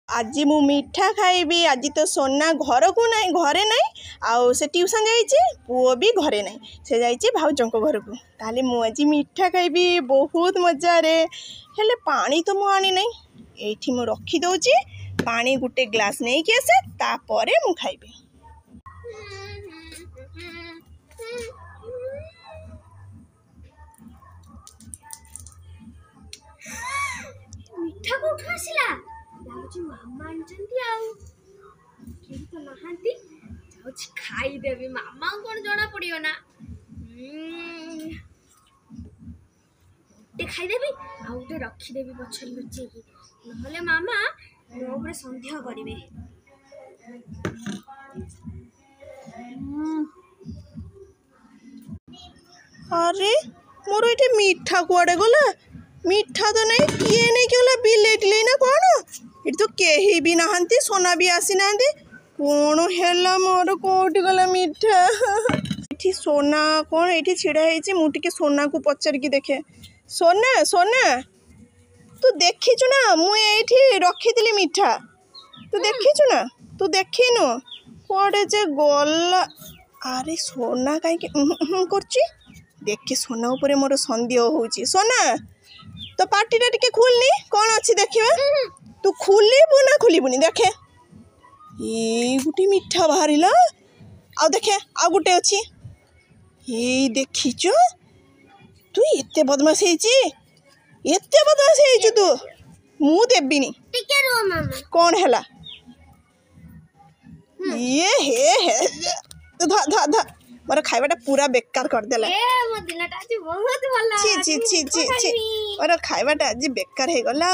आज मु मीठा खाइबी। आज तो सोना घर को नहीं घरे नहीं आउ से ट्यूशन जाइए पुओ भी घरे नहीं से जाइए भाउजों घर को ताले मु आज मीठा खाइबी बहुत मजा रे हेले पानी तो मु आनी नहीं एठी मु रखी दउची पानी गुटे ग्लास नहीं कि आसे तापरे मु खाइबी। मीठा को उठासिला लाउची मामा आंचंती आउ केही तो नहांती जाउची खाई देबी मामा कोन जणा पड़ियो ना ते खाई देबी आउ ते रखी देबी पछल लुचे की नहले मामा मो ऊपर संदेह करिवे। अरे मोर ये मीठा कुआड़े गला मीठा तो नहीं किए नहीं कि बिलेटली ना कौन ये तो कहीं भी नहांती सोना भी आसी ना कौन है मोर कौटी गला मीठा ये सोना कौन ये छिड़ा है मुझे सोना को पचार की देखे सोना सोना तू देखीचु ना मुझे रखी मीठा तू देखीचु ना तू देखीनु कौड़े जे गला अरे सोना कहीं कर देखी सोना उपरे मोर संदेह होउची सोना तो पार्टीटा टिके खुलनी कौन अच्छी देखिए तू खुलबू ना खुलबुनी देखे ये गुटी मीठा बाहरिला आ देखे आ गुटे अच्छी ये देखीचु तू एते बदमाश एते बदमाश तू मु देबिनी टिके रो मामा कौन हैला ये हे धा धा धा मोर खाइबाटा पूरा बेकार कर देला ए मो दिनटा आज बहुत भला ची ची ची ची ची मोर खाइबाटा आज बेकार हे गला।